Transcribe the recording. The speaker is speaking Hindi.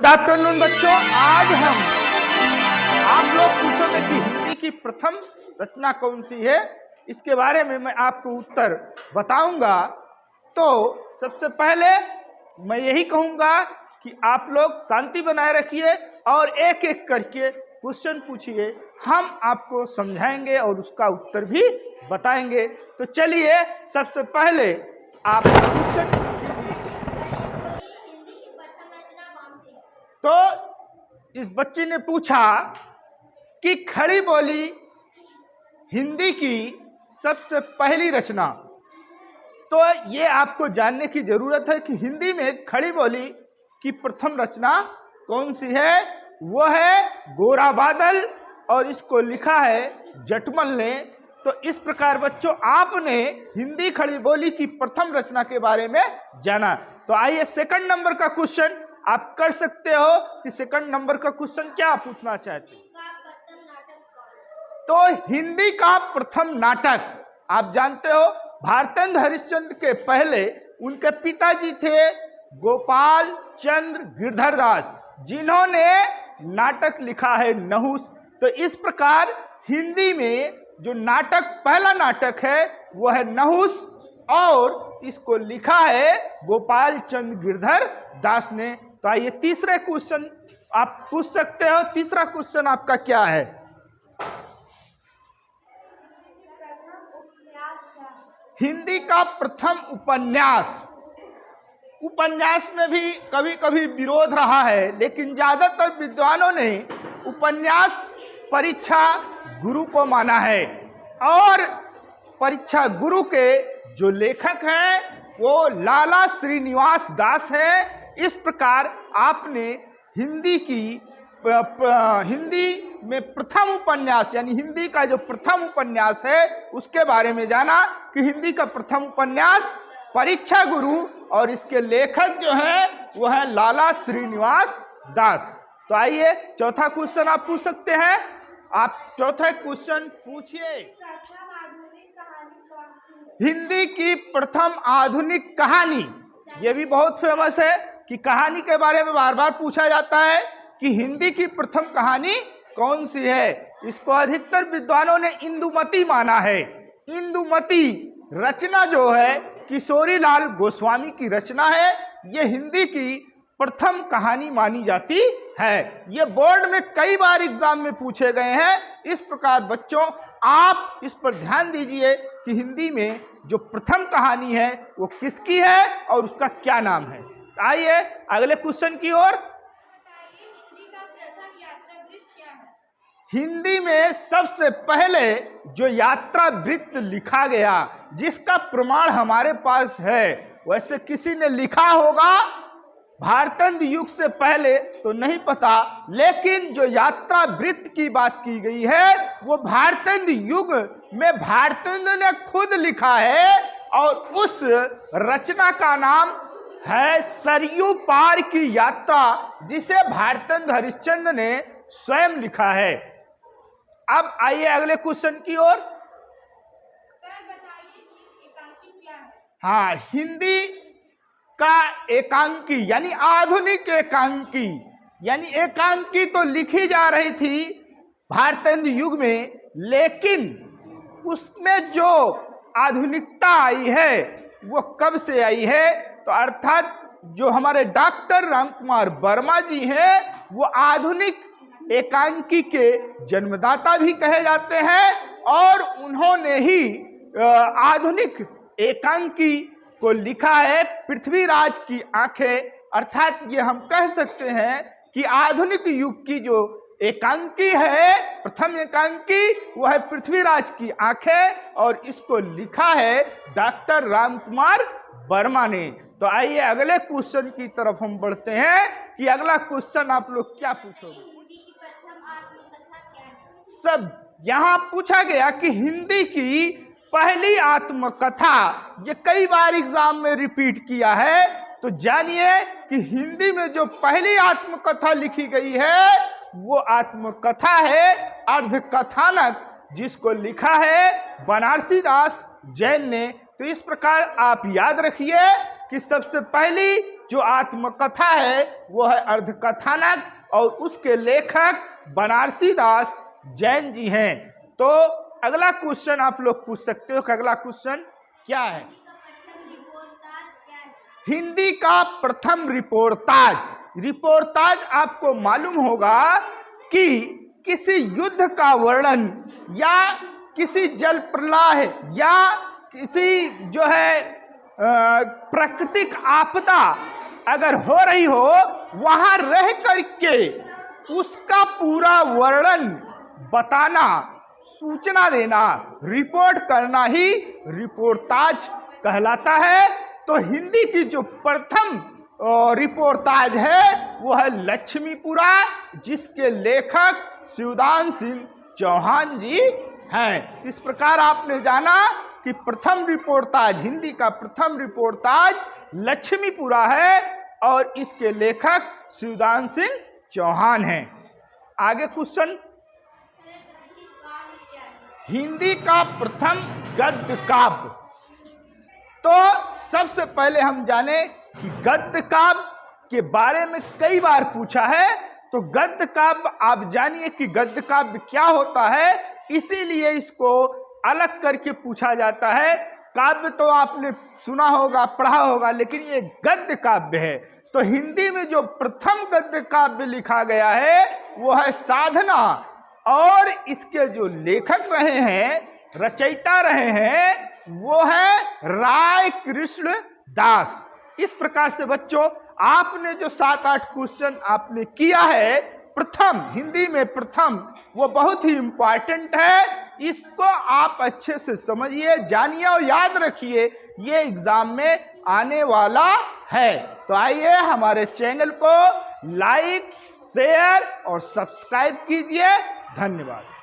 गुड आफ्टरनून बच्चों। आज हम आप लोग पूछोगे कि हिंदी की प्रथम रचना कौन सी है, इसके बारे में मैं आपको उत्तर बताऊंगा। तो सबसे पहले मैं यही कहूंगा कि आप लोग शांति बनाए रखिए और एक एक करके क्वेश्चन पूछिए, हम आपको समझाएंगे और उसका उत्तर भी बताएंगे। तो चलिए सबसे पहले आप क्वेश्चन। तो इस बच्चे ने पूछा कि खड़ी बोली हिंदी की सबसे पहली रचना। तो ये आपको जानने की जरूरत है कि हिंदी में खड़ी बोली की प्रथम रचना कौन सी है। वो है गोरा बादल और इसको लिखा है जटमल ने। तो इस प्रकार बच्चों आपने हिंदी खड़ी बोली की प्रथम रचना के बारे में जाना। तो आइए सेकंड नंबर का क्वेश्चन आप कर सकते हो कि सेकंड नंबर का क्वेश्चन क्या पूछना चाहते हैं। तो हिंदी का प्रथम नाटक आप जानते हो, भारतेंद्र हरिश्चंद्र के पहले उनके पिताजी थे गोपाल चंद्र गिरधर दास, जिन्होंने नाटक लिखा है नहुस। तो इस प्रकार हिंदी में जो नाटक पहला नाटक है वो है नहुस और इसको लिखा है गोपाल चंद्र गिरधर दास ने। तो आइए तीसरे क्वेश्चन आप पूछ सकते हो। तीसरा क्वेश्चन आपका क्या है। हिंदी का प्रथम उपन्यास। उपन्यास में भी कभी कभी विरोध रहा है, लेकिन ज्यादातर विद्वानों ने उपन्यास परीक्षा गुरु को माना है और परीक्षा गुरु के जो लेखक हैं वो लाला श्रीनिवास दास है। इस प्रकार आपने हिंदी में प्रथम उपन्यास यानी हिंदी का जो प्रथम उपन्यास है उसके बारे में जाना कि हिंदी का प्रथम उपन्यास परीक्षा गुरु और इसके लेखक जो है वो है लाला श्रीनिवास दास। तो आइए चौथा क्वेश्चन आप पूछ सकते हैं। आप चौथा क्वेश्चन पूछिए। हिंदी की प्रथम आधुनिक कहानी, ये भी बहुत फेमस है कि कहानी के बारे में बार बार पूछा जाता है कि हिंदी की प्रथम कहानी कौन सी है। इसको अधिकतर विद्वानों ने इंदुमती माना है। इंदुमती रचना जो है किशोरी लाल गोस्वामी की रचना है। ये हिंदी की प्रथम कहानी मानी जाती है। ये बोर्ड में कई बार एग्जाम में पूछे गए हैं। इस प्रकार बच्चों आप इस पर ध्यान दीजिए कि हिंदी में जो प्रथम कहानी है वो किसकी है और उसका क्या नाम है। आइए अगले क्वेश्चन की ओर। हिंदी में सबसे पहले जो यात्रा वृत्त लिखा गया जिसका प्रमाण हमारे पास है, वैसे किसी ने लिखा होगा भारतेंद्र युग से पहले तो नहीं पता, लेकिन जो यात्रा वृत्त की बात की गई है वो भारतेंद्र युग में भारतेंद्र ने खुद लिखा है और उस रचना का नाम है सरयू पार की यात्रा, जिसे भारतेंद्र हरिश्चंद्र ने स्वयं लिखा है। अब आइए अगले क्वेश्चन की ओर। हाँ, हिंदी का एकांकी यानी आधुनिक एकांकी यानी एकांकी तो लिखी जा रही थी भारतेंद्र युग में, लेकिन उसमें जो आधुनिकता आई है वो कब से आई है। तो अर्थात जो हमारे डॉक्टर रामकुमार वर्मा जी हैं वो आधुनिक एकांकी के जन्मदाता भी कहे जाते हैं और उन्होंने ही आधुनिक एकांकी को लिखा है पृथ्वीराज की आंखें। अर्थात ये हम कह सकते हैं कि आधुनिक युग की जो एकांकी है, प्रथम एकांकी, वो है पृथ्वीराज की आंखें और इसको लिखा है डॉक्टर रामकुमार वर्मा ने। तो आइए अगले क्वेश्चन की तरफ हम बढ़ते हैं कि अगला क्वेश्चन आप लोग क्या पूछोगे। सब यहाँ पूछा गया कि हिंदी की पहली आत्मकथा, ये कई बार एग्जाम में रिपीट किया है। तो जानिए कि हिंदी में जो पहली आत्मकथा लिखी गई है वो आत्मकथा है अर्धकथानक, जिसको लिखा है बनारसी दास जैन ने। तो इस प्रकार आप याद रखिए कि सबसे पहली जो आत्मकथा है वो है अर्धकथानक और उसके लेखक बनारसी दास जैन जी हैं। तो अगला क्वेश्चन आप लोग पूछ सकते हो कि अगला क्वेश्चन क्या है? हिंदी का प्रथम रिपोर्टाज। रिपोर्टाज आपको मालूम होगा कि किसी युद्ध का वर्णन या किसी जल प्रलय या किसी जो है प्राकृतिक आपदा अगर हो रही हो, वहां रह करके उसका पूरा वर्णन बताना, सूचना देना, रिपोर्ट करना ही रिपोर्टाज कहलाता है। तो हिंदी की जो प्रथम रिपोर्टाज है वो है लक्ष्मीपुरा, जिसके लेखक शिवदान सिंह चौहान जी हैं। इस प्रकार आपने जाना कि प्रथम रिपोर्टाज, हिंदी का प्रथम रिपोर्टाज लक्ष्मीपुरा है और इसके लेखक शिवदान सिंह चौहान हैं। आगे क्वेश्चन, हिंदी का प्रथम गद्य काव्य। तो सबसे पहले हम जाने कि गद्य काव्य के बारे में कई बार पूछा है। तो गद्य काव्य आप जानिए कि गद्य काव्य क्या होता है, इसीलिए इसको अलग करके पूछा जाता है। काव्य तो आपने सुना होगा, पढ़ा होगा, लेकिन ये गद्य काव्य है। तो हिंदी में जो प्रथम गद्य काव्य लिखा गया है वो है साधना, और इसके जो लेखक रहे हैं, रचयिता रहे हैं, वो है राय कृष्ण दास। इस प्रकार से बच्चों आपने जो 7-8 क्वेश्चन आपने किया है प्रथम, हिंदी में प्रथम, वो बहुत ही इंपॉर्टेंट है। इसको आप अच्छे से समझिए, जानिए और याद रखिए, ये एग्जाम में आने वाला है। तो आइए हमारे चैनल को लाइक, शेयर और सब्सक्राइब कीजिए। धन्यवाद।